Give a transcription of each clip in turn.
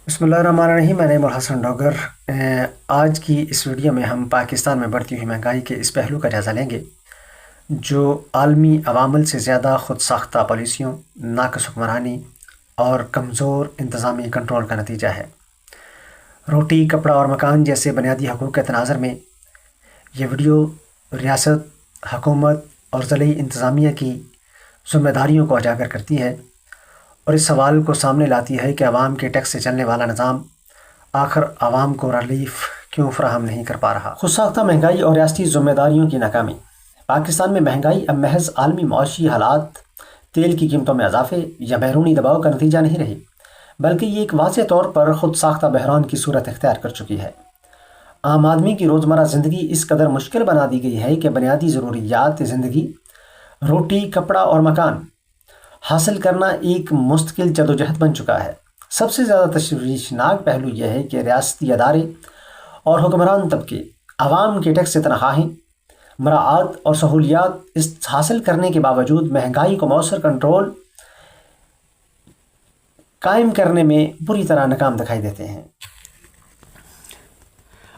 بسم اللہ الرحمن الرحیم، میں نعیم الحسن ڈاگر۔ آج کی اس ویڈیو میں ہم پاکستان میں بڑھتی ہوئی مہنگائی کے اس پہلو کا جائزہ لیں گے جو عالمی عوامل سے زیادہ خود ساختہ پالیسیوں، ناقص حکمرانی اور کمزور انتظامی کنٹرول کا نتیجہ ہے۔ روٹی، کپڑا اور مکان جیسے بنیادی حقوق کے تناظر میں یہ ویڈیو ریاست، حکومت اور ضلعی انتظامیہ کی ذمہ داریوں کو اجاگر کرتی ہے اور اس سوال کو سامنے لاتی ہے کہ عوام کے ٹیکس سے چلنے والا نظام آخر عوام کو ریلیف کیوں فراہم نہیں کر پا رہا۔ خود ساختہ مہنگائی اور ریاستی ذمہ داریوں کی ناکامی۔ پاکستان میں مہنگائی اب محض عالمی معاشی حالات، تیل کی قیمتوں میں اضافے یا بیرونی دباؤ کا نتیجہ نہیں رہی، بلکہ یہ ایک واضح طور پر خود ساختہ بحران کی صورت اختیار کر چکی ہے۔ عام آدمی کی روزمرہ زندگی اس قدر مشکل بنا دی گئی ہے کہ بنیادی ضروریات زندگی، روٹی، کپڑا اور مکان حاصل کرنا ایک مستقل جدوجہد بن چکا ہے۔ سب سے زیادہ تشویشناک پہلو یہ ہے کہ ریاستی ادارے اور حکمران طبقے عوام کے ٹیکس سے تنخواہیں، مراعات اور سہولیات اس حاصل کرنے کے باوجود مہنگائی کو مؤثر کنٹرول قائم کرنے میں بری طرح ناکام دکھائی دیتے ہیں۔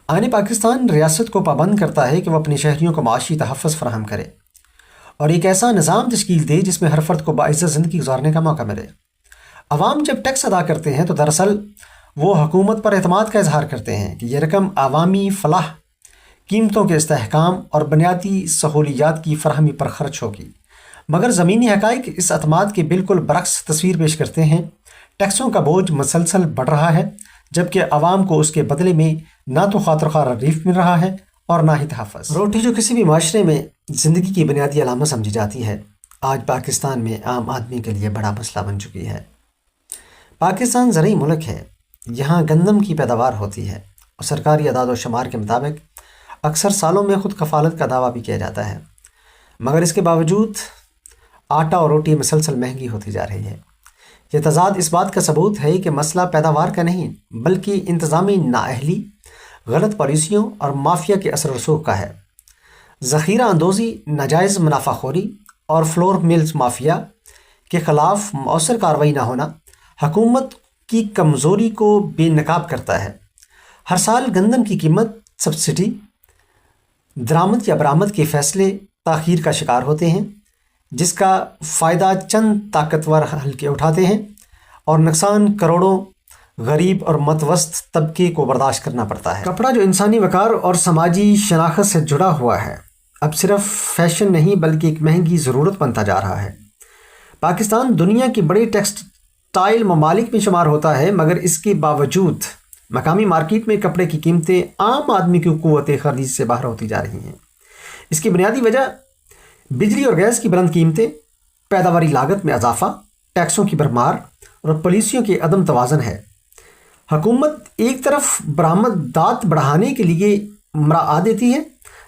آئین پاکستان ریاست کو پابند کرتا ہے کہ وہ اپنے شہریوں کو معاشی تحفظ فراہم کرے اور ایک ایسا نظام تشکیل دے جس میں ہر فرد کو باعزت زندگی گزارنے کا موقع ملے۔ عوام جب ٹیکس ادا کرتے ہیں تو دراصل وہ حکومت پر اعتماد کا اظہار کرتے ہیں کہ یہ رقم عوامی فلاح، قیمتوں کے استحکام اور بنیادی سہولیات کی فراہمی پر خرچ ہوگی، مگر زمینی حقائق اس اعتماد کے بالکل برعکس تصویر پیش کرتے ہیں۔ ٹیکسوں کا بوجھ مسلسل بڑھ رہا ہے جبکہ عوام کو اس کے بدلے میں نہ تو خاطر خواہ ریلیف مل رہا ہے اور نہ ہی تحفظ۔ روٹی جو کسی بھی معاشرے میں زندگی کی بنیادی علامت سمجھی جاتی ہے، آج پاکستان میں عام آدمی کے لیے بڑا مسئلہ بن چکی ہے۔ پاکستان زرعی ملک ہے، یہاں گندم کی پیداوار ہوتی ہے اور سرکاری اعداد و شمار کے مطابق اکثر سالوں میں خود کفالت کا دعویٰ بھی کیا جاتا ہے، مگر اس کے باوجود آٹا اور روٹی مسلسل مہنگی ہوتی جا رہی ہے۔ یہ تضاد اس بات کا ثبوت ہے کہ مسئلہ پیداوار کا نہیں بلکہ انتظامی نااہلی، غلط پالیسیوں اور مافیا کے اثر و رسوخ کا ہے۔ ذخیرہ اندوزی، ناجائز منافع خوری اور فلور ملز مافیا کے خلاف مؤثر کارروائی نہ ہونا حکومت کی کمزوری کو بے نقاب کرتا ہے۔ ہر سال گندم کی قیمت، سبسڈی، درآمد یا برآمد کے فیصلے تاخیر کا شکار ہوتے ہیں، جس کا فائدہ چند طاقتور حلقے اٹھاتے ہیں اور نقصان کروڑوں غریب اور متوسط طبقے کو برداشت کرنا پڑتا ہے۔ کپڑا جو انسانی وقار اور سماجی شناخت سے جڑا ہوا ہے، اب صرف فیشن نہیں بلکہ ایک مہنگی ضرورت بنتا جا رہا ہے۔ پاکستان دنیا کی بڑی ٹیکسٹائل ممالک میں شمار ہوتا ہے، مگر اس کے باوجود مقامی مارکیٹ میں کپڑے کی قیمتیں عام آدمی کی قوت خرید سے باہر ہوتی جا رہی ہیں۔ اس کی بنیادی وجہ بجلی اور گیس کی بلند قیمتیں، پیداواری لاگت میں اضافہ، ٹیکسوں کی بھرمار اور پالیسیوں کے عدم توازن ہے۔ حکومت ایک طرف برآمدات بڑھانے کے لیے مراعات دیتی ہے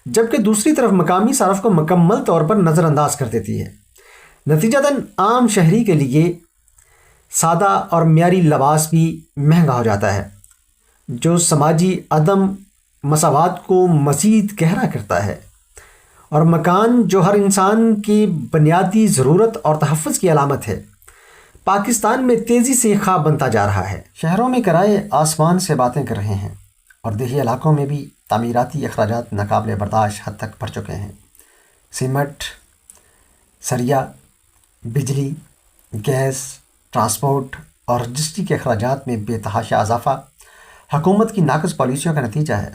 جبکہ دوسری طرف مقامی صرف کو مکمل طور پر نظر انداز کر دیتی ہے۔ نتیجتاً عام شہری کے لیے سادہ اور معیاری لباس بھی مہنگا ہو جاتا ہے، جو سماجی عدم مساوات کو مزید گہرا کرتا ہے، اور مکان جو ہر انسان کی بنیادی ضرورت اور تحفظ کی علامت ہے، پاکستان میں تیزی سے خواب بنتا جا رہا ہے۔ شہروں میں کرائے آسمان سے باتیں کر رہے ہیں اور دیہی علاقوں میں بھی تعمیراتی اخراجات ناقابل برداشت حد تک بڑھ چکے ہیں۔ سیمنٹ، سریا، بجلی، گیس، ٹرانسپورٹ اور رجسٹری کے اخراجات میں بے تحاشا اضافہ حکومت کی ناقص پالیسیوں کا نتیجہ ہے۔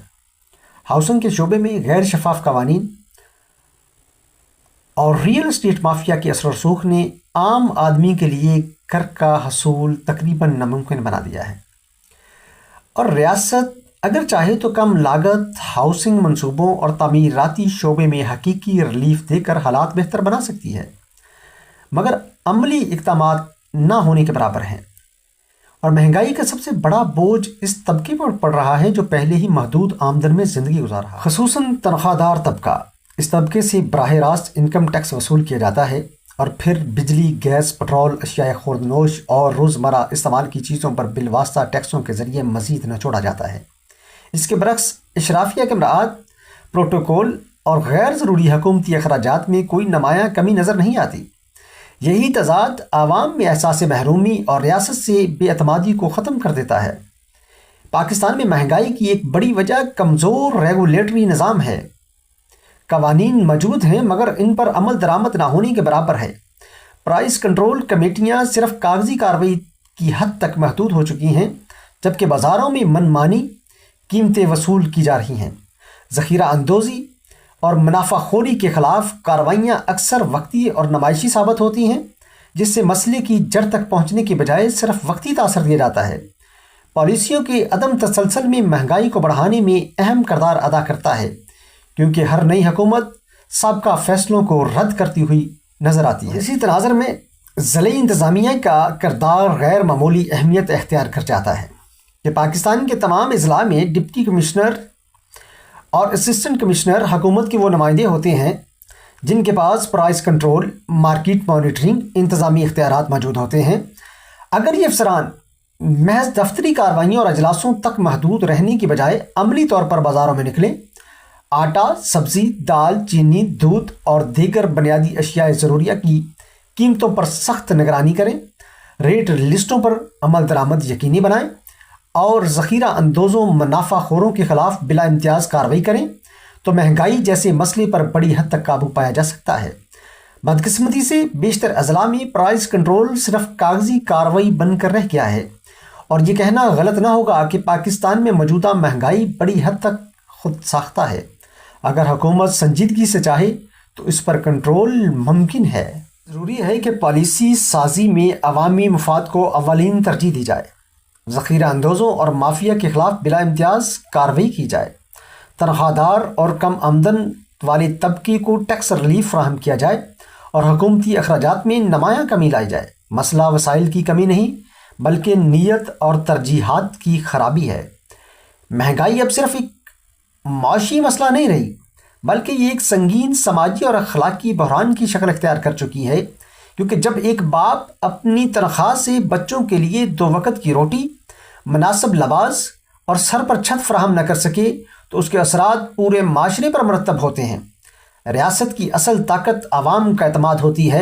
ہاؤسنگ کے شعبے میں غیر شفاف قوانین اور ریئل اسٹیٹ مافیا کے اثر و رسوخ نے عام آدمی کے لیے گھر کا حصول تقریباً ناممکن بنا دیا ہے، اور ریاست اگر چاہے تو کم لاگت ہاؤسنگ منصوبوں اور تعمیراتی شعبے میں حقیقی ریلیف دے کر حالات بہتر بنا سکتی ہے، مگر عملی اقدامات نہ ہونے کے برابر ہیں، اور مہنگائی کا سب سے بڑا بوجھ اس طبقے پر پڑ رہا ہے جو پہلے ہی محدود آمدن میں زندگی گزار رہا ہے، خصوصاً تنخواہ دار طبقہ۔ اس طبقے سے براہ راست انکم ٹیکس وصول کیا جاتا ہے اور پھر بجلی، گیس، پٹرول، اشیاء خورد نوش اور روزمرہ استعمال کی چیزوں پر بالواسطہ ٹیکسوں کے ذریعے مزید نچوڑا جاتا ہے۔ اس کے برعکس اشرافیہ کے مراعات، پروٹوکول اور غیر ضروری حکومتی اخراجات میں کوئی نمایاں کمی نظر نہیں آتی۔ یہی تضاد عوام میں احساس محرومی اور ریاست سے بے اعتمادی کو ختم کر دیتا ہے۔ پاکستان میں مہنگائی کی ایک بڑی وجہ کمزور ریگولیٹری نظام ہے۔ قوانین موجود ہیں مگر ان پر عمل درآمد نہ ہونے کے برابر ہے۔ پرائس کنٹرول کمیٹیاں صرف کاغذی کارروائی کی حد تک محدود ہو چکی ہیں، جبکہ بازاروں میں من مانی قیمتیں وصول کی جا رہی ہیں۔ ذخیرہ اندوزی اور منافع خوری کے خلاف کارروائیاں اکثر وقتی اور نمائشی ثابت ہوتی ہیں، جس سے مسئلے کی جڑ تک پہنچنے کے بجائے صرف وقتی تاثر دیا جاتا ہے۔ پالیسیوں کے عدم تسلسل میں مہنگائی کو بڑھانے میں اہم کردار ادا کرتا ہے، کیونکہ ہر نئی حکومت سابقہ فیصلوں کو رد کرتی ہوئی نظر آتی ہے۔ اسی تناظر میں ضلعی انتظامیہ کا کردار غیر معمولی اہمیت اختیار کر جاتا ہے کہ پاکستان کے تمام اضلاع میں ڈپٹی کمشنر اور اسسٹنٹ کمشنر حکومت کے وہ نمائندے ہوتے ہیں جن کے پاس پرائس کنٹرول، مارکیٹ مانیٹرنگ، انتظامی اختیارات موجود ہوتے ہیں۔ اگر یہ افسران محض دفتری کارروائیوں اور اجلاسوں تک محدود رہنے کی بجائے عملی طور پر بازاروں میں نکلیں، آٹا، سبزی، دال، چینی، دودھ اور دیگر بنیادی اشیاء ضروریہ کی قیمتوں پر سخت نگرانی کریں، ریٹ لسٹوں پر عمل درآمد یقینی بنائیں اور ذخیرہ اندوزوں، منافع خوروں کے خلاف بلا امتیاز کارروائی کریں، تو مہنگائی جیسے مسئلے پر بڑی حد تک قابو پایا جا سکتا ہے۔ بدقسمتی سے بیشتر اضلاع میں پرائس کنٹرول صرف کاغذی کارروائی بن کر رہ گیا ہے، اور یہ کہنا غلط نہ ہوگا کہ پاکستان میں موجودہ مہنگائی بڑی حد تک خود ساختہ ہے۔ اگر حکومت سنجیدگی سے چاہے تو اس پر کنٹرول ممکن ہے۔ ضروری ہے کہ پالیسی سازی میں عوامی مفاد کو اولین ترجیح دی جائے، ذخیرہ اندوزوں اور مافیا کے خلاف بلا امتیاز کارروائی کی جائے، تنخواہ دار اور کم آمدن والے طبقے کو ٹیکس ریلیف فراہم کیا جائے اور حکومتی اخراجات میں نمایاں کمی لائی جائے۔ مسئلہ وسائل کی کمی نہیں بلکہ نیت اور ترجیحات کی خرابی ہے۔ مہنگائی اب صرف ایک معاشی مسئلہ نہیں رہی، بلکہ یہ ایک سنگین سماجی اور اخلاقی بحران کی شکل اختیار کر چکی ہے، کیونکہ جب ایک باپ اپنی تنخواہ سے بچوں کے لیے 2 وقت کی روٹی، مناسب لباس اور سر پر چھت فراہم نہ کر سکے تو اس کے اثرات پورے معاشرے پر مرتب ہوتے ہیں۔ ریاست کی اصل طاقت عوام کا اعتماد ہوتی ہے،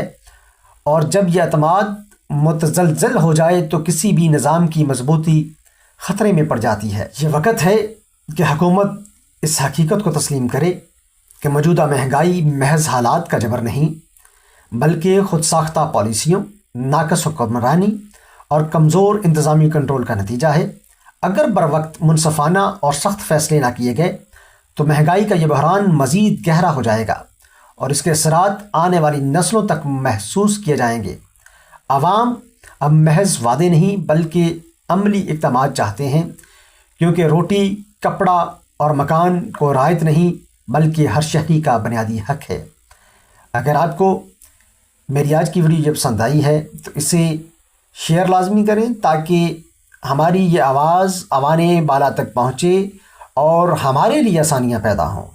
اور جب یہ اعتماد متزلزل ہو جائے تو کسی بھی نظام کی مضبوطی خطرے میں پڑ جاتی ہے۔ یہ وقت ہے کہ حکومت اس حقیقت کو تسلیم کرے کہ موجودہ مہنگائی محض حالات کا جبر نہیں بلکہ خود ساختہ پالیسیوں، ناقص حکمرانی اور کمزور انتظامی کنٹرول کا نتیجہ ہے۔ اگر بروقت منصفانہ اور سخت فیصلے نہ کیے گئے تو مہنگائی کا یہ بحران مزید گہرا ہو جائے گا اور اس کے اثرات آنے والی نسلوں تک محسوس کیے جائیں گے۔ عوام اب محض وعدے نہیں بلکہ عملی اقدامات چاہتے ہیں، کیونکہ روٹی، کپڑا اور مکان کو رعایت نہیں بلکہ ہر شہری کا بنیادی حق ہے۔ اگر آپ کو میری آج کی ویڈیو یہ پسند آئی ہے تو اسے شیئر لازمی کریں تاکہ ہماری یہ آواز اوان بالا تک پہنچے اور ہمارے لیے آسانیاں پیدا ہوں۔